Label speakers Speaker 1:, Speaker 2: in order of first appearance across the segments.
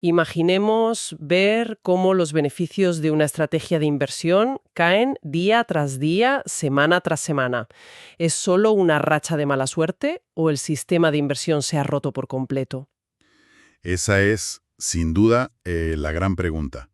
Speaker 1: Imaginemos ver cómo los beneficios de una estrategia de inversión caen día tras día, semana tras semana. ¿Es solo una racha de mala suerte o el sistema de inversión se ha roto por completo?
Speaker 2: Esa es, sin duda, la gran pregunta.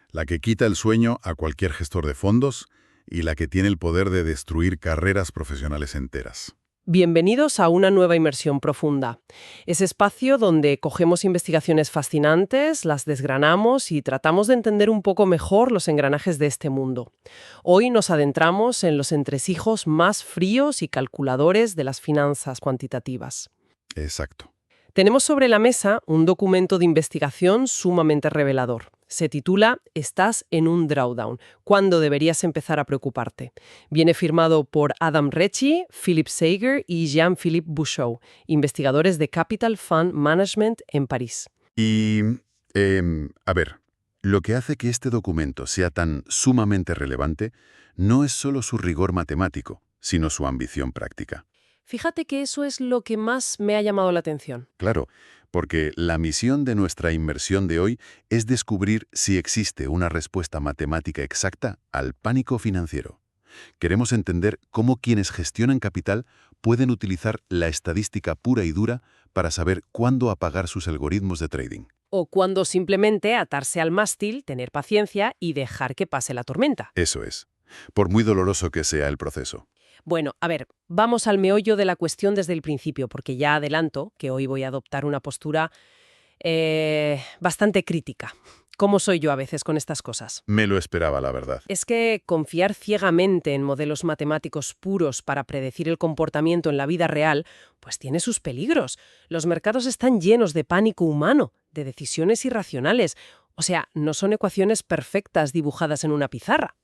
Speaker 2: La que quita el sueño a cualquier gestor de fondos y la que tiene el poder de destruir carreras profesionales enteras.
Speaker 1: Bienvenidos a una nueva inmersión profunda. Ese espacio donde cogemos investigaciones fascinantes, las desgranamos y tratamos de entender un poco mejor los engranajes de este mundo. Hoy nos adentramos en los entresijos más fríos y calculadores de las finanzas cuantitativas.
Speaker 2: Exacto.
Speaker 1: Tenemos sobre la mesa un documento de investigación sumamente revelador. Se titula Estás en un drawdown. ¿Cuándo deberías empezar a preocuparte? Viene firmado por Adam Recchi, Philip Sager y Jean-Philippe Bouchot, investigadores de Capital Fund Management en París.
Speaker 2: Y, a ver, lo que hace que este documento sea tan sumamente relevante no es solo su rigor matemático, sino su ambición práctica.
Speaker 1: Fíjate que eso es lo que más me ha llamado la atención.
Speaker 2: Claro, porque la misión de nuestra inmersión de hoy es descubrir si existe una respuesta matemática exacta al pánico financiero. Queremos entender cómo quienes gestionan capital pueden utilizar la estadística pura y dura para saber cuándo apagar sus algoritmos de trading.
Speaker 1: O cuando simplemente atarse al mástil, tener paciencia y dejar que pase la tormenta.
Speaker 2: Eso es, por muy doloroso que sea el proceso.
Speaker 1: Bueno, a ver, vamos al meollo de la cuestión desde el principio, porque ya adelanto que hoy voy a adoptar una postura bastante crítica. ¿Cómo soy yo a veces con estas cosas?
Speaker 2: Me lo esperaba, la verdad.
Speaker 1: Es que confiar ciegamente en modelos matemáticos puros para predecir el comportamiento en la vida real, pues tiene sus peligros. Los mercados están llenos de pánico humano, de decisiones irracionales. O sea, no son ecuaciones perfectas dibujadas en una pizarra.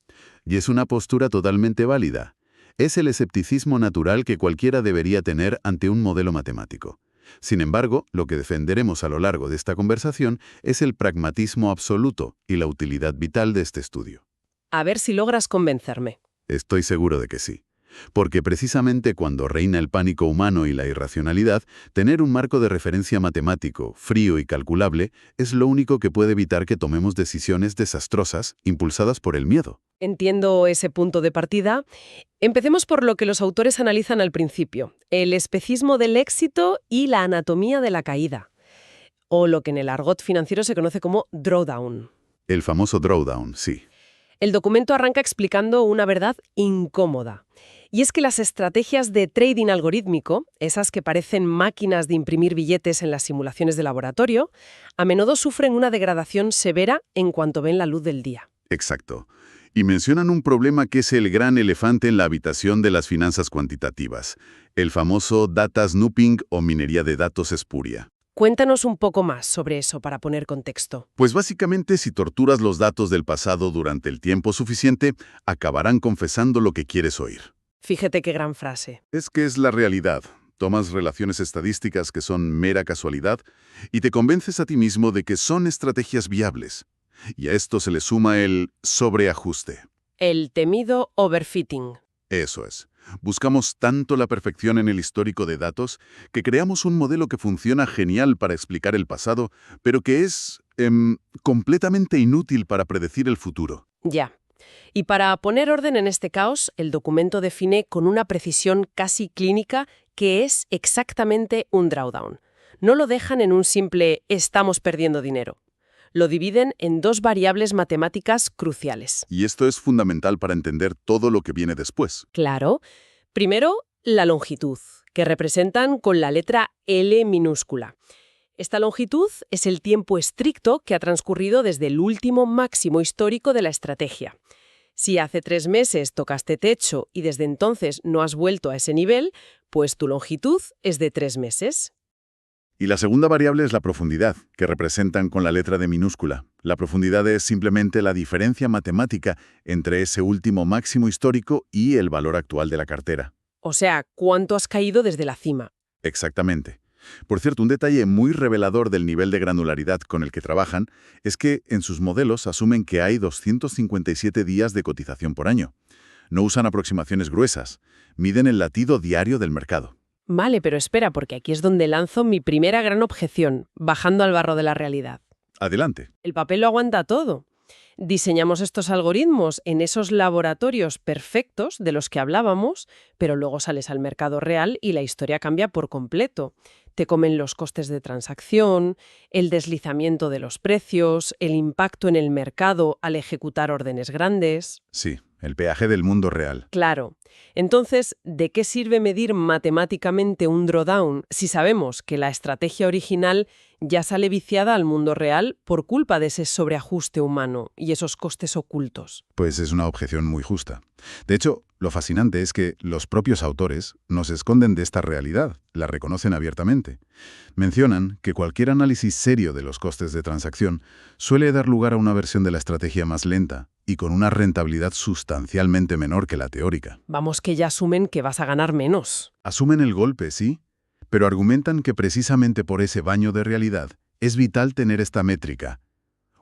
Speaker 2: Y es una postura totalmente válida. Es el escepticismo natural que cualquiera debería tener ante un modelo matemático. Sin embargo, lo que defenderemos a lo largo de esta conversación es el pragmatismo absoluto y la utilidad vital de este estudio.
Speaker 1: A ver si logras convencerme.
Speaker 2: Estoy seguro de que sí. Porque precisamente cuando reina el pánico humano y la irracionalidad, tener un marco de referencia matemático, frío y calculable, es lo único que puede evitar que tomemos decisiones desastrosas impulsadas por el miedo.
Speaker 1: Entiendo ese punto de partida. Empecemos por lo que los autores analizan al principio, el especismo del éxito y la anatomía de la caída, o lo que en el argot financiero se conoce como drawdown.
Speaker 2: El famoso drawdown, sí.
Speaker 1: El documento arranca explicando una verdad incómoda. Y es que las estrategias de trading algorítmico, esas que parecen máquinas de imprimir billetes en las simulaciones de laboratorio, a menudo sufren una degradación severa en cuanto ven la luz del día.
Speaker 2: Exacto. Y mencionan un problema que es el gran elefante en la habitación de las finanzas cuantitativas, el famoso data snooping o minería de datos espuria.
Speaker 1: Cuéntanos un poco más sobre eso para poner contexto.
Speaker 2: Pues básicamente, si torturas los datos del pasado durante el tiempo suficiente, acabarán confesando lo que quieres oír.
Speaker 1: Fíjate qué gran frase.
Speaker 2: Es que es la realidad. Tomas relaciones estadísticas que son mera casualidad y te convences a ti mismo de que son estrategias viables. Y a esto se le suma el sobreajuste.
Speaker 1: El temido overfitting.
Speaker 2: Eso es. Buscamos tanto la perfección en el histórico de datos que creamos un modelo que funciona genial para explicar el pasado, pero que es completamente inútil para predecir el futuro.
Speaker 1: Ya. Y para poner orden en este caos, el documento define con una precisión casi clínica qué es exactamente un drawdown. No lo dejan en un simple estamos perdiendo dinero. Lo dividen en dos variables matemáticas cruciales.
Speaker 2: Y esto es fundamental para entender todo lo que viene después.
Speaker 1: Claro. Primero, la longitud, que representan con la letra L minúscula. Esta longitud es el tiempo estricto que ha transcurrido desde el último máximo histórico de la estrategia. Si hace 3 meses tocaste techo y desde entonces no has vuelto a ese nivel, pues tu longitud es de 3 meses.
Speaker 2: Y la segunda variable es la profundidad, que representan con la letra D minúscula. La profundidad es simplemente la diferencia matemática entre ese último máximo histórico y el valor actual de la cartera.
Speaker 1: O sea, ¿cuánto has caído desde la cima?
Speaker 2: Exactamente. Por cierto, un detalle muy revelador del nivel de granularidad con el que trabajan es que en sus modelos asumen que hay 257 días de cotización por año. No usan aproximaciones gruesas, miden el latido diario del mercado.
Speaker 1: Vale, pero espera, porque aquí es donde lanzo mi primera gran objeción, bajando al barro de la realidad.
Speaker 2: Adelante.
Speaker 1: El papel lo aguanta todo. Diseñamos estos algoritmos en esos laboratorios perfectos de los que hablábamos, pero luego sales al mercado real y la historia cambia por completo. Te comen los costes de transacción, el deslizamiento de los precios, el impacto en el mercado al ejecutar órdenes grandes.
Speaker 2: Sí, el peaje del mundo real.
Speaker 1: Claro. Entonces, ¿de qué sirve medir matemáticamente un drawdown si sabemos que la estrategia original ya sale viciada al mundo real por culpa de ese sobreajuste humano y esos costes ocultos?
Speaker 2: Pues es una objeción muy justa. De hecho, lo fascinante es que los propios autores no se esconden de esta realidad, la reconocen abiertamente. Mencionan que cualquier análisis serio de los costes de transacción suele dar lugar a una versión de la estrategia más lenta y con una rentabilidad sustancialmente menor que la teórica.
Speaker 1: Vamos, que ya asumen que vas a ganar menos.
Speaker 2: Asumen el golpe, sí, pero argumentan que precisamente por ese baño de realidad es vital tener esta métrica.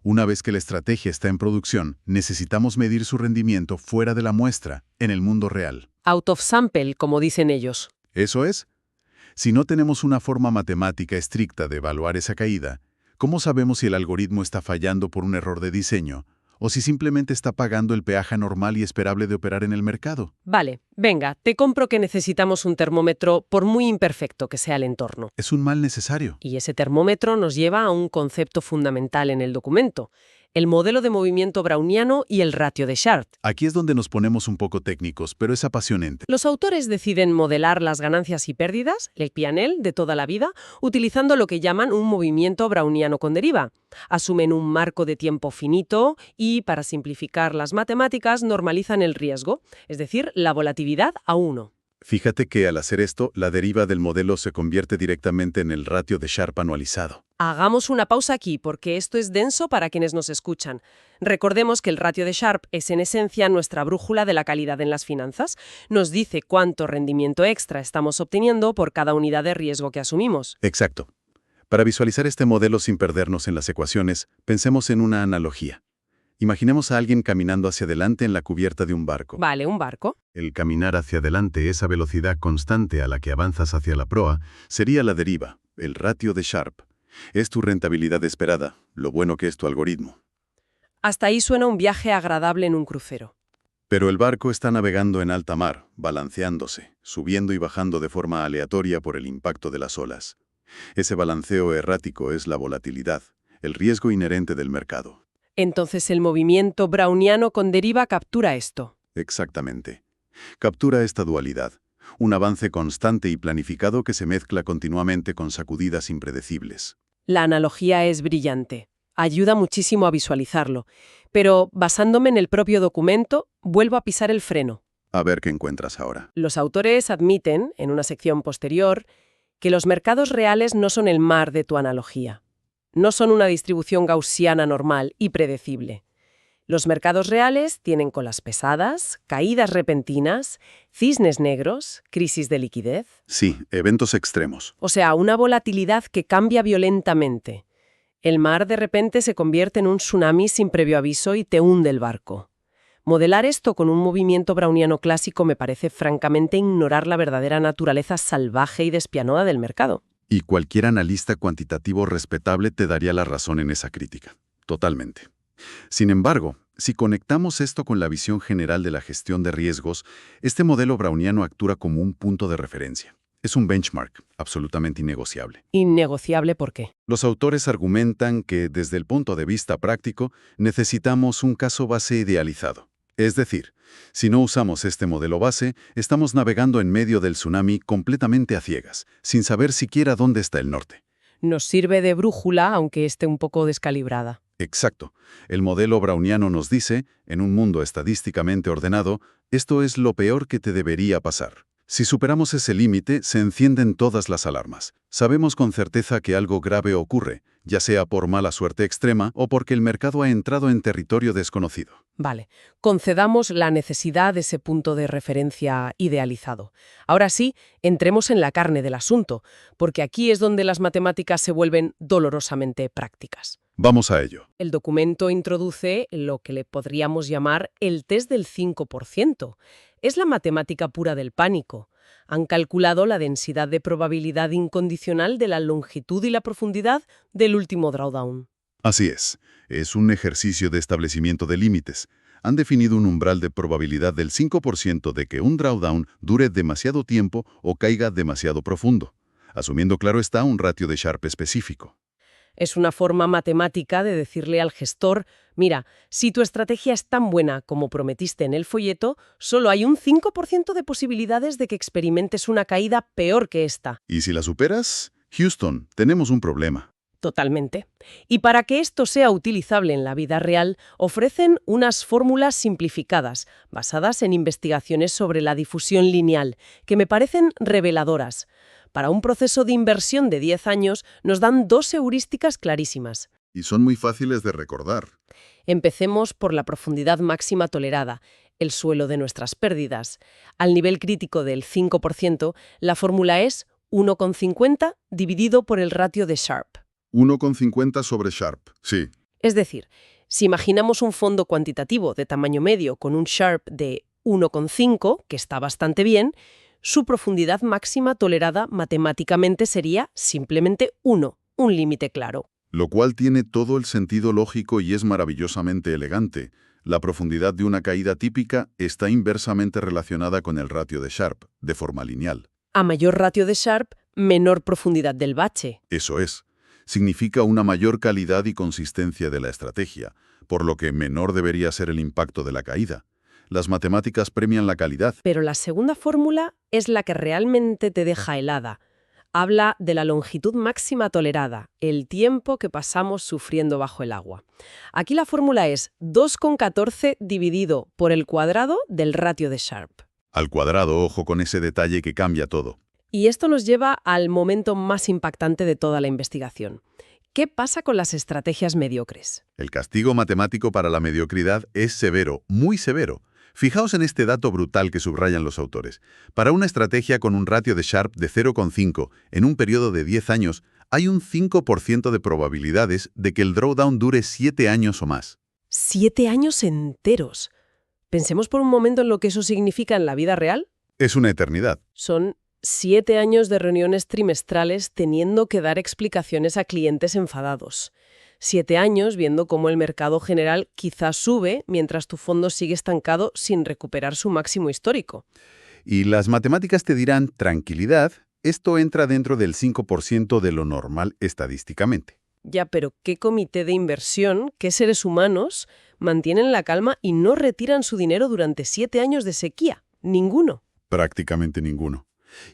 Speaker 2: Una vez que la estrategia está en producción, necesitamos medir su rendimiento fuera de la muestra, en el mundo real.
Speaker 1: Out of sample, como dicen ellos.
Speaker 2: Eso es. Si no tenemos una forma matemática estricta de evaluar esa caída, ¿cómo sabemos si el algoritmo está fallando por un error de diseño o si simplemente está pagando el peaje normal y esperable de operar en el mercado?
Speaker 1: Vale, venga, te compro que necesitamos un termómetro por muy imperfecto que sea el entorno.
Speaker 2: Es un mal necesario.
Speaker 1: Y ese termómetro nos lleva a un concepto fundamental en el documento, el modelo de movimiento browniano y el ratio de Sharpe.
Speaker 2: Aquí es donde nos ponemos un poco técnicos, pero es apasionante.
Speaker 1: Los autores deciden modelar las ganancias y pérdidas, el P&L de toda la vida, utilizando lo que llaman un movimiento browniano con deriva. Asumen un marco de tiempo finito y, para simplificar las matemáticas, normalizan el riesgo, es decir, la volatilidad a 1.
Speaker 2: Fíjate que al hacer esto, la deriva del modelo se convierte directamente en el ratio de Sharpe anualizado.
Speaker 1: Hagamos una pausa aquí, porque esto es denso para quienes nos escuchan. Recordemos que el ratio de Sharpe es en esencia nuestra brújula de la calidad en las finanzas. Nos dice cuánto rendimiento extra estamos obteniendo por cada unidad de riesgo que asumimos.
Speaker 2: Exacto. Para visualizar este modelo sin perdernos en las ecuaciones, pensemos en una analogía. Imaginemos a alguien caminando hacia adelante en la cubierta de un barco.
Speaker 1: Vale, un barco.
Speaker 2: El caminar hacia adelante, esa velocidad constante a la que avanzas hacia la proa, sería la deriva, el ratio de Sharpe. Es tu rentabilidad esperada, lo bueno que es tu algoritmo.
Speaker 1: Hasta ahí suena un viaje agradable en un crucero.
Speaker 2: Pero el barco está navegando en alta mar, balanceándose, subiendo y bajando de forma aleatoria por el impacto de las olas. Ese balanceo errático es la volatilidad, el riesgo inherente del mercado.
Speaker 1: Entonces el movimiento browniano con deriva captura esto.
Speaker 2: Exactamente. Captura esta dualidad, un avance constante y planificado que se mezcla continuamente con sacudidas impredecibles.
Speaker 1: La analogía es brillante. Ayuda muchísimo a visualizarlo. Pero, basándome en el propio documento, vuelvo a pisar el freno.
Speaker 2: A ver qué encuentras ahora.
Speaker 1: Los autores admiten, en una sección posterior, que los mercados reales no son el mar de tu analogía. No son una distribución gaussiana normal y predecible. Los mercados reales tienen colas pesadas, caídas repentinas, cisnes negros, crisis de liquidez.
Speaker 2: Sí, eventos extremos.
Speaker 1: O sea, una volatilidad que cambia violentamente. El mar de repente se convierte en un tsunami sin previo aviso y te hunde el barco. Modelar esto con un movimiento browniano clásico me parece francamente ignorar la verdadera naturaleza salvaje y despiadada del mercado.
Speaker 2: Y cualquier analista cuantitativo respetable te daría la razón en esa crítica. Totalmente. Sin embargo, si conectamos esto con la visión general de la gestión de riesgos, este modelo browniano actúa como un punto de referencia. Es un benchmark absolutamente innegociable.
Speaker 1: ¿Innegociable por qué?
Speaker 2: Los autores argumentan que, desde el punto de vista práctico, necesitamos un caso base idealizado. Es decir, si no usamos este modelo base, estamos navegando en medio del tsunami completamente a ciegas, sin saber siquiera dónde está el norte.
Speaker 1: Nos sirve de brújula, aunque esté un poco descalibrada.
Speaker 2: Exacto. El modelo browniano nos dice, en un mundo estadísticamente ordenado, esto es lo peor que te debería pasar. Si superamos ese límite, se encienden todas las alarmas. Sabemos con certeza que algo grave ocurre, ya sea por mala suerte extrema o porque el mercado ha entrado en territorio desconocido.
Speaker 1: Vale, concedamos la necesidad de ese punto de referencia idealizado. Ahora sí, entremos en la carne del asunto, porque aquí es donde las matemáticas se vuelven dolorosamente prácticas.
Speaker 2: Vamos a ello.
Speaker 1: El documento introduce lo que le podríamos llamar el test del 5%. Es la matemática pura del pánico. Han calculado la densidad de probabilidad incondicional de la longitud y la profundidad del último drawdown.
Speaker 2: Así es un ejercicio de establecimiento de límites. Han definido un umbral de probabilidad del 5% de que un drawdown dure demasiado tiempo o caiga demasiado profundo, asumiendo claro está un ratio de Sharpe específico.
Speaker 1: Es una forma matemática de decirle al gestor, mira, si tu estrategia es tan buena como prometiste en el folleto, solo hay un 5% de posibilidades de que experimentes una caída peor que esta.
Speaker 2: Y si la superas, Houston, tenemos un problema.
Speaker 1: Totalmente. Y para que esto sea utilizable en la vida real, ofrecen unas fórmulas simplificadas, basadas en investigaciones sobre la difusión lineal, que me parecen reveladoras. Para un proceso de inversión de 10 años, nos dan dos heurísticas clarísimas.
Speaker 2: Y son muy fáciles de recordar.
Speaker 1: Empecemos por la profundidad máxima tolerada, el suelo de nuestras pérdidas. Al nivel crítico del 5%, la fórmula es 1,50 dividido por el ratio de Sharpe.
Speaker 2: 1,50 sobre Sharpe, sí.
Speaker 1: Es decir, si imaginamos un fondo cuantitativo de tamaño medio con un Sharpe de 1,5, que está bastante bien, su profundidad máxima tolerada matemáticamente sería simplemente 1, un límite claro.
Speaker 2: Lo cual tiene todo el sentido lógico y es maravillosamente elegante. La profundidad de una caída típica está inversamente relacionada con el ratio de Sharpe, de forma lineal.
Speaker 1: A mayor ratio de Sharpe, menor profundidad del bache.
Speaker 2: Eso es. Significa una mayor calidad y consistencia de la estrategia, por lo que menor debería ser el impacto de la caída. Las matemáticas premian la calidad.
Speaker 1: Pero la segunda fórmula es la que realmente te deja helada. Habla de la longitud máxima tolerada, el tiempo que pasamos sufriendo bajo el agua. Aquí la fórmula es 2,14 dividido por el cuadrado del ratio de Sharpe.
Speaker 2: Al cuadrado, ojo con ese detalle que cambia todo.
Speaker 1: Y esto nos lleva al momento más impactante de toda la investigación. ¿Qué pasa con las estrategias mediocres?
Speaker 2: El castigo matemático para la mediocridad es severo, muy severo. Fijaos en este dato brutal que subrayan los autores. Para una estrategia con un ratio de Sharpe de 0,5 en un periodo de 10 años, hay un 5% de probabilidades de que el drawdown dure 7 años o más.
Speaker 1: 7 años enteros. Pensemos por un momento en lo que eso significa en la vida real.
Speaker 2: Es una eternidad.
Speaker 1: Son 7 años de reuniones trimestrales teniendo que dar explicaciones a clientes enfadados. 7 años viendo cómo el mercado general quizás sube mientras tu fondo sigue estancado sin recuperar su máximo histórico.
Speaker 2: Y las matemáticas te dirán, tranquilidad, esto entra dentro del 5% de lo normal estadísticamente.
Speaker 1: Ya, pero ¿qué comité de inversión, qué seres humanos mantienen la calma y no retiran su dinero durante 7 años de sequía? Ninguno.
Speaker 2: Prácticamente ninguno.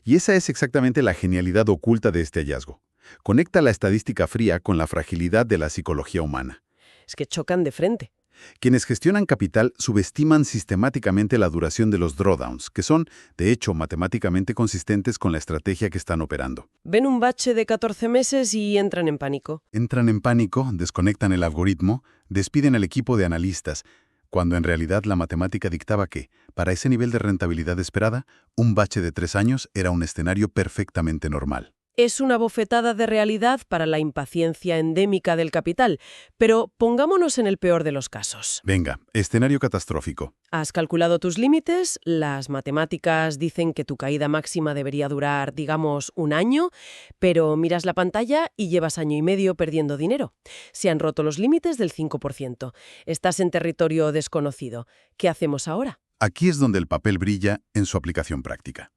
Speaker 2: Y esa es exactamente la genialidad oculta de este hallazgo. Conecta la estadística fría con la fragilidad de la psicología humana.
Speaker 1: Es que chocan de frente.
Speaker 2: Quienes gestionan capital subestiman sistemáticamente la duración de los drawdowns, que son, de hecho, matemáticamente consistentes con la estrategia que están operando.
Speaker 1: Ven un bache de 14 meses y entran en pánico.
Speaker 2: Entran en pánico, desconectan el algoritmo, despiden al equipo de analistas, cuando en realidad la matemática dictaba que, para ese nivel de rentabilidad esperada, un bache de 3 años era un escenario perfectamente normal.
Speaker 1: Es una bofetada de realidad para la impaciencia endémica del capital, pero pongámonos en el peor de los casos.
Speaker 2: Venga, escenario catastrófico.
Speaker 1: Has calculado tus límites, las matemáticas dicen que tu caída máxima debería durar, digamos, 1 año, pero miras la pantalla y llevas 1 año y medio perdiendo dinero. Se han roto los límites del 5%. Estás en territorio desconocido. ¿Qué hacemos ahora?
Speaker 2: Aquí es donde el papel brilla en su aplicación práctica.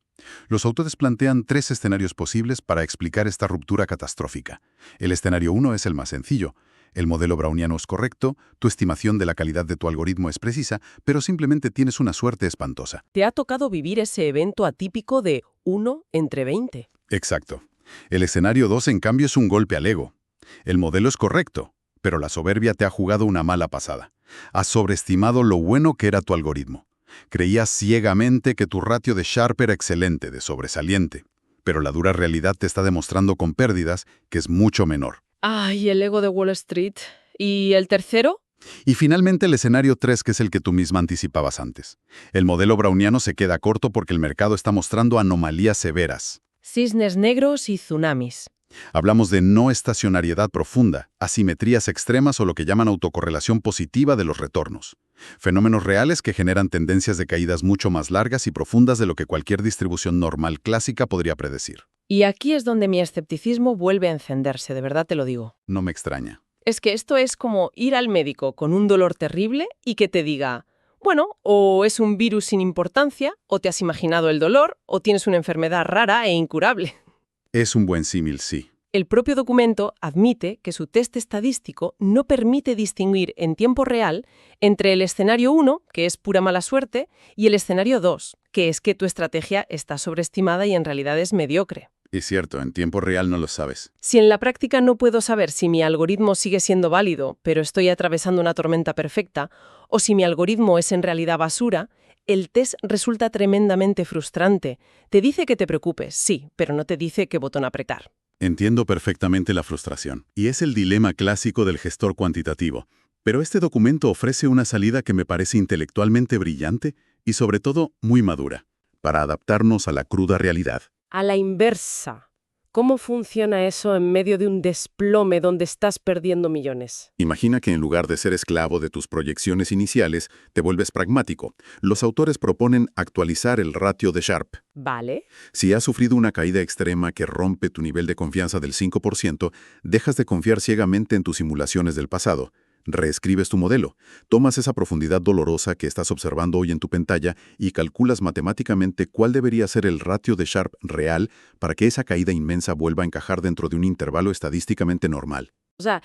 Speaker 2: Los autores plantean 3 escenarios posibles para explicar esta ruptura catastrófica. El escenario 1 es el más sencillo. El modelo browniano es correcto, tu estimación de la calidad de tu algoritmo es precisa, pero simplemente tienes una suerte espantosa.
Speaker 1: Te ha tocado vivir ese evento atípico de 1 entre 20.
Speaker 2: Exacto. El escenario 2, en cambio, es un golpe al ego. El modelo es correcto, pero la soberbia te ha jugado una mala pasada. Has sobreestimado lo bueno que era tu algoritmo. Creías ciegamente que tu ratio de Sharpe era excelente, de sobresaliente, pero la dura realidad te está demostrando con pérdidas que es mucho menor.
Speaker 1: Ay, el ego de Wall Street. ¿Y el tercero?
Speaker 2: Y finalmente el escenario 3, que es el que tú misma anticipabas antes. El modelo browniano se queda corto porque el mercado está mostrando anomalías severas.
Speaker 1: Cisnes negros y tsunamis.
Speaker 2: Hablamos de no estacionariedad profunda, asimetrías extremas o lo que llaman autocorrelación positiva de los retornos. Fenómenos reales que generan tendencias de caídas mucho más largas y profundas de lo que cualquier distribución normal clásica podría predecir.
Speaker 1: Y aquí es donde mi escepticismo vuelve a encenderse, de verdad te lo digo.
Speaker 2: No me extraña.
Speaker 1: Es que esto es como ir al médico con un dolor terrible y que te diga, bueno, o es un virus sin importancia, o te has imaginado el dolor, o tienes una enfermedad rara e incurable.
Speaker 2: Es un buen símil, sí.
Speaker 1: El propio documento admite que su test estadístico no permite distinguir en tiempo real entre el escenario 1, que es pura mala suerte, y el escenario 2, que es que tu estrategia está sobreestimada y en realidad es mediocre.
Speaker 2: Es cierto, en tiempo real no lo sabes.
Speaker 1: Si en la práctica no puedo saber si mi algoritmo sigue siendo válido, pero estoy atravesando una tormenta perfecta, o si mi algoritmo es en realidad basura, el test resulta tremendamente frustrante. Te dice que te preocupes, sí, pero no te dice qué botón apretar.
Speaker 2: Entiendo perfectamente la frustración, y es el dilema clásico del gestor cuantitativo. Pero este documento ofrece una salida que me parece intelectualmente brillante y sobre todo muy madura, para adaptarnos a la cruda realidad.
Speaker 1: A la inversa. ¿Cómo funciona eso en medio de un desplome donde estás perdiendo millones?
Speaker 2: Imagina que en lugar de ser esclavo de tus proyecciones iniciales, te vuelves pragmático. Los autores proponen actualizar el ratio de Sharpe.
Speaker 1: Vale.
Speaker 2: Si has sufrido una caída extrema que rompe tu nivel de confianza del 5%, dejas de confiar ciegamente en tus simulaciones del pasado. Reescribes tu modelo, tomas esa profundidad dolorosa que estás observando hoy en tu pantalla y calculas matemáticamente cuál debería ser el ratio de Sharpe real para que esa caída inmensa vuelva a encajar dentro de un intervalo estadísticamente normal.
Speaker 1: O sea,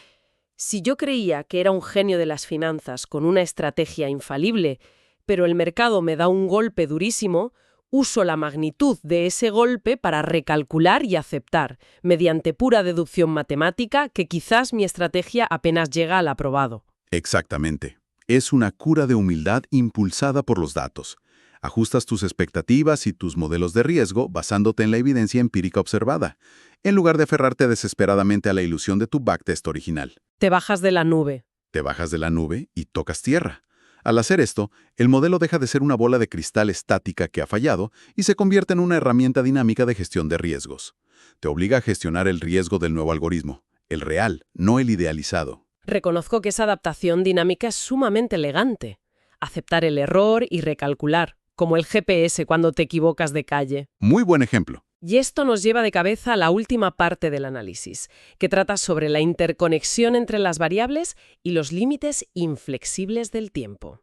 Speaker 1: si yo creía que era un genio de las finanzas con una estrategia infalible, pero el mercado me da un golpe durísimo, uso la magnitud de ese golpe para recalcular y aceptar, mediante pura deducción matemática, que quizás mi estrategia apenas llega al aprobado.
Speaker 2: Exactamente. Es una cura de humildad impulsada por los datos. Ajustas tus expectativas y tus modelos de riesgo basándote en la evidencia empírica observada, en lugar de aferrarte desesperadamente a la ilusión de tu backtest original.
Speaker 1: Te bajas de la nube.
Speaker 2: Te bajas de la nube y tocas tierra. Al hacer esto, el modelo deja de ser una bola de cristal estática que ha fallado y se convierte en una herramienta dinámica de gestión de riesgos. Te obliga a gestionar el riesgo del nuevo algoritmo, el real, no el idealizado.
Speaker 1: Reconozco que esa adaptación dinámica es sumamente elegante. Aceptar el error y recalcular, como el GPS cuando te equivocas de calle.
Speaker 2: Muy buen ejemplo.
Speaker 1: Y esto nos lleva de cabeza a la última parte del análisis, que trata sobre la interconexión entre las variables y los límites inflexibles del tiempo.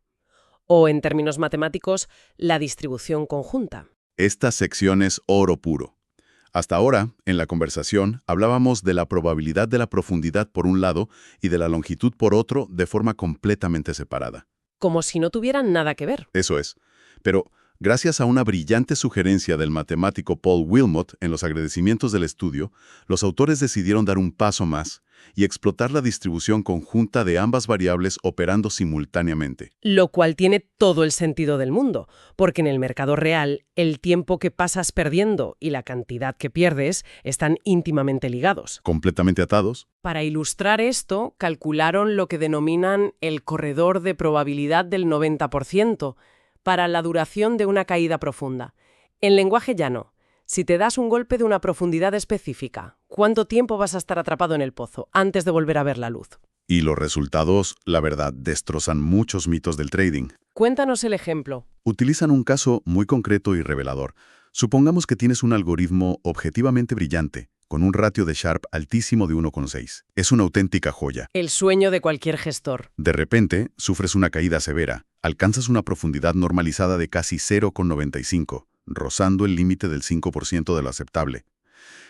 Speaker 1: O, en términos matemáticos, la distribución conjunta.
Speaker 2: Esta sección es oro puro. Hasta ahora, en la conversación, hablábamos de la probabilidad de la profundidad por un lado y de la longitud por otro de forma completamente separada.
Speaker 1: Como si no tuvieran nada que ver.
Speaker 2: Eso es. Pero gracias a una brillante sugerencia del matemático Paul Wilmot en los agradecimientos del estudio, los autores decidieron dar un paso más y explotar la distribución conjunta de ambas variables operando simultáneamente.
Speaker 1: Lo cual tiene todo el sentido del mundo, porque en el mercado real, el tiempo que pasas perdiendo y la cantidad que pierdes están íntimamente ligados.
Speaker 2: Completamente atados.
Speaker 1: Para ilustrar esto, calcularon lo que denominan el corredor de probabilidad del 90%, para la duración de una caída profunda. En lenguaje llano, si te das un golpe de una profundidad específica, ¿cuánto tiempo vas a estar atrapado en el pozo antes de volver a ver la luz?
Speaker 2: Y los resultados, la verdad, destrozan muchos mitos del trading.
Speaker 1: Cuéntanos el ejemplo.
Speaker 2: Utilizan un caso muy concreto y revelador. Supongamos que tienes un algoritmo objetivamente brillante, con un ratio de Sharpe altísimo de 1,6. Es una auténtica joya.
Speaker 1: El sueño de cualquier gestor.
Speaker 2: De repente, sufres una caída severa. Alcanzas una profundidad normalizada de casi 0,95, rozando el límite del 5% de lo aceptable.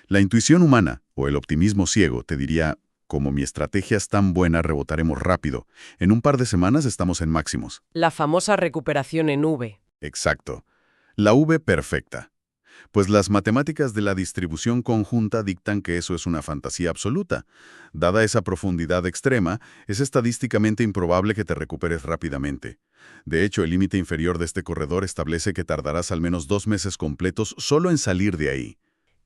Speaker 2: La intuición humana, o el optimismo ciego, te diría, como mi estrategia es tan buena, rebotaremos rápido. En un par de semanas estamos en máximos.
Speaker 1: La famosa recuperación en V.
Speaker 2: Exacto. La V perfecta. Pues las matemáticas de la distribución conjunta dictan que eso es una fantasía absoluta. Dada esa profundidad extrema, es estadísticamente improbable que te recuperes rápidamente. De hecho, el límite inferior de este corredor establece que tardarás al menos 2 meses completos solo en salir de ahí.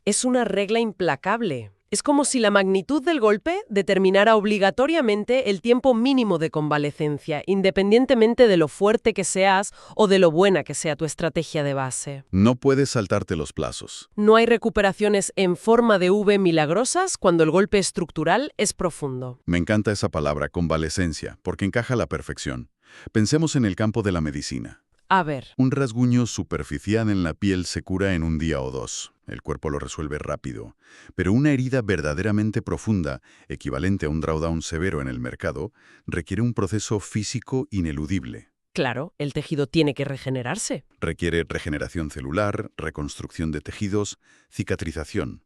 Speaker 1: Es una regla implacable. Es como si la magnitud del golpe determinara obligatoriamente el tiempo mínimo de convalecencia, independientemente de lo fuerte que seas o de lo buena que sea tu estrategia de base.
Speaker 2: No puedes saltarte los plazos.
Speaker 1: No hay recuperaciones en forma de V milagrosas cuando el golpe estructural es profundo.
Speaker 2: Me encanta esa palabra, convalecencia, porque encaja a la perfección. Pensemos en el campo de la medicina.
Speaker 1: A ver.
Speaker 2: Un rasguño superficial en la piel se cura en un día o 2. el cuerpo lo resuelve rápido. Pero una herida verdaderamente profunda, equivalente a un drawdown severo en el mercado, requiere un proceso físico ineludible.
Speaker 1: Claro, el tejido tiene que regenerarse.
Speaker 2: Requiere regeneración celular, reconstrucción de tejidos, cicatrización.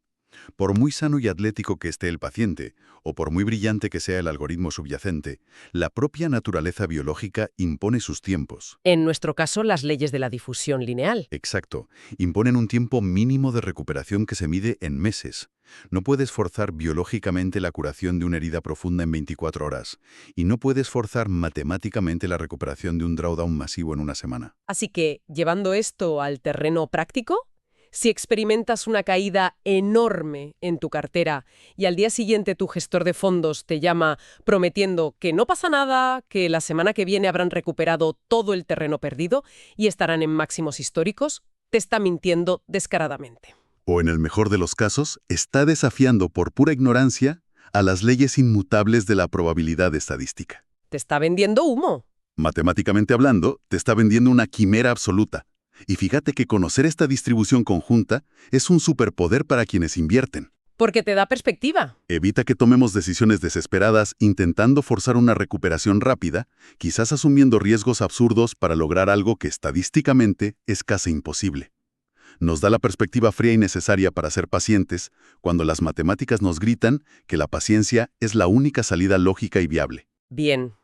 Speaker 2: Por muy sano y atlético que esté el paciente, o por muy brillante que sea el algoritmo subyacente, la propia naturaleza biológica impone sus tiempos.
Speaker 1: En nuestro caso, las leyes de la difusión lineal.
Speaker 2: Exacto. Imponen un tiempo mínimo de recuperación que se mide en meses. No puedes forzar biológicamente la curación de una herida profunda en 24 horas. Y no puedes forzar matemáticamente la recuperación de un drawdown masivo en una semana.
Speaker 1: Así que, llevando esto al terreno práctico, si experimentas una caída enorme en tu cartera y al día siguiente tu gestor de fondos te llama prometiendo que no pasa nada, que la semana que viene habrán recuperado todo el terreno perdido y estarán en máximos históricos, te está mintiendo descaradamente.
Speaker 2: O en el mejor de los casos, está desafiando por pura ignorancia a las leyes inmutables de la probabilidad estadística.
Speaker 1: Te está vendiendo humo.
Speaker 2: Matemáticamente hablando, te está vendiendo una quimera absoluta. Y fíjate que conocer esta distribución conjunta es un superpoder para quienes invierten.
Speaker 1: Porque te da perspectiva.
Speaker 2: Evita que tomemos decisiones desesperadas intentando forzar una recuperación rápida, quizás asumiendo riesgos absurdos para lograr algo que estadísticamente es casi imposible. Nos da la perspectiva fría y necesaria para ser pacientes cuando las matemáticas nos gritan que la paciencia es la única salida lógica y viable.
Speaker 1: Bien,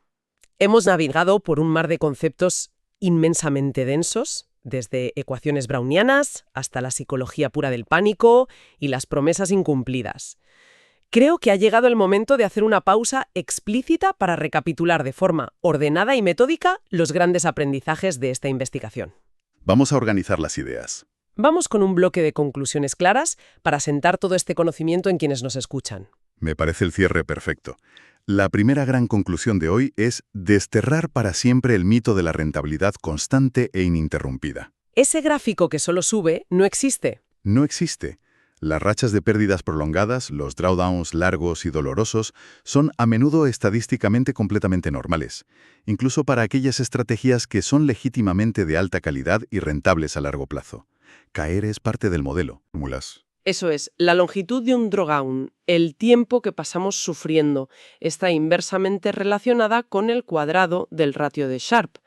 Speaker 1: hemos navegado por un mar de conceptos inmensamente densos, desde ecuaciones brownianas hasta la psicología pura del pánico y las promesas incumplidas. Creo que ha llegado el momento de hacer una pausa explícita para recapitular de forma ordenada y metódica los grandes aprendizajes de esta investigación.
Speaker 2: Vamos a organizar las ideas.
Speaker 1: Vamos con un bloque de conclusiones claras para sentar todo este conocimiento en quienes nos escuchan.
Speaker 2: Me parece el cierre perfecto. La primera gran conclusión de hoy es desterrar para siempre el mito de la rentabilidad constante e ininterrumpida.
Speaker 1: Ese gráfico que solo sube no existe.
Speaker 2: No existe. Las rachas de pérdidas prolongadas, los drawdowns largos y dolorosos, son a menudo estadísticamente completamente normales, incluso para aquellas estrategias que son legítimamente de alta calidad y rentables a largo plazo. Caer es parte del modelo. Mulas.
Speaker 1: Eso es, la longitud de un drawdown, el tiempo que pasamos sufriendo, está inversamente relacionada con el cuadrado del ratio de Sharpe.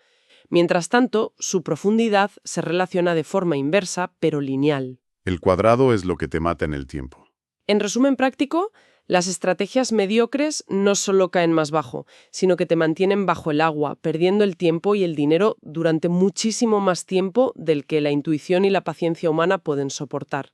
Speaker 1: Mientras tanto, su profundidad se relaciona de forma inversa, pero lineal.
Speaker 2: El cuadrado es lo que te mata en el tiempo.
Speaker 1: En resumen práctico, las estrategias mediocres no solo caen más bajo, sino que te mantienen bajo el agua, perdiendo el tiempo y el dinero durante muchísimo más tiempo del que la intuición y la paciencia humana pueden soportar.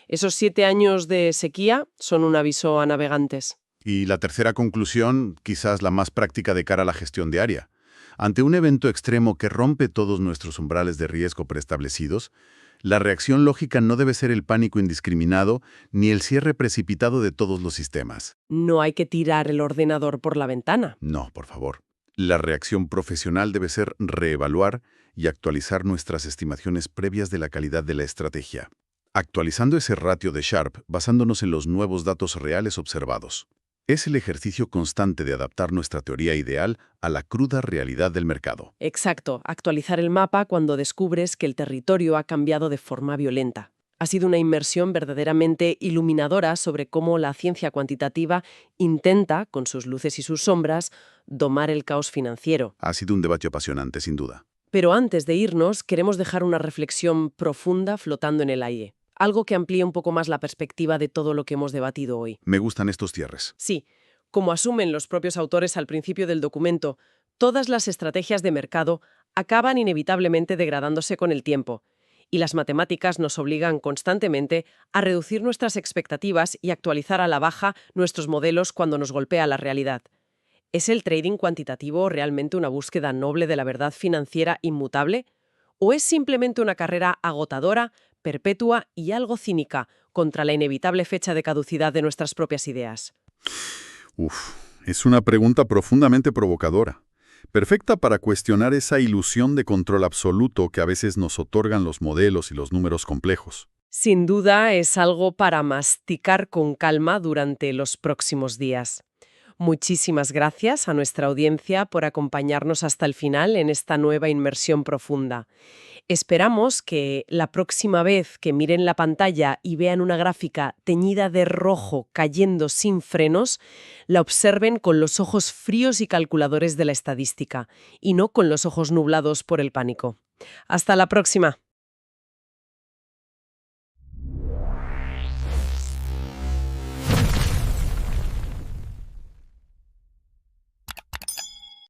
Speaker 1: Esos 7 años de sequía son un aviso a navegantes.
Speaker 2: Y la tercera conclusión, quizás la más práctica de cara a la gestión diaria. Ante un evento extremo que rompe todos nuestros umbrales de riesgo preestablecidos, la reacción lógica no debe ser el pánico indiscriminado ni el cierre precipitado de todos los sistemas.
Speaker 1: No hay que tirar el ordenador por la ventana.
Speaker 2: No, por favor. La reacción profesional debe ser reevaluar y actualizar nuestras estimaciones previas de la calidad de la estrategia, actualizando ese ratio de Sharpe basándonos en los nuevos datos reales observados. Es el ejercicio constante de adaptar nuestra teoría ideal a la cruda realidad del mercado.
Speaker 1: Exacto, actualizar el mapa cuando descubres que el territorio ha cambiado de forma violenta. Ha sido una inmersión verdaderamente iluminadora sobre cómo la ciencia cuantitativa intenta, con sus luces y sus sombras, domar el caos financiero.
Speaker 2: Ha sido un debate apasionante, sin duda.
Speaker 1: Pero antes de irnos, queremos dejar una reflexión profunda flotando en el aire. Algo que amplíe un poco más la perspectiva de todo lo que hemos debatido hoy.
Speaker 2: Me gustan estos cierres.
Speaker 1: Sí, como asumen los propios autores al principio del documento, todas las estrategias de mercado acaban inevitablemente degradándose con el tiempo, y las matemáticas nos obligan constantemente a reducir nuestras expectativas y actualizar a la baja nuestros modelos cuando nos golpea la realidad. ¿Es el trading cuantitativo realmente una búsqueda noble de la verdad financiera inmutable? ¿O es simplemente una carrera agotadora, perpetua y algo cínica contra la inevitable fecha de caducidad de nuestras propias ideas?
Speaker 2: Es una pregunta profundamente provocadora. Perfecta para cuestionar esa ilusión de control absoluto que a veces nos otorgan los modelos y los números complejos.
Speaker 1: Sin duda es algo para masticar con calma durante los próximos días. Muchísimas gracias a nuestra audiencia por acompañarnos hasta el final en esta nueva inmersión profunda. Esperamos que la próxima vez que miren la pantalla y vean una gráfica teñida de rojo cayendo sin frenos, la observen con los ojos fríos y calculadores de la estadística, y no con los ojos nublados por el pánico. Hasta la próxima.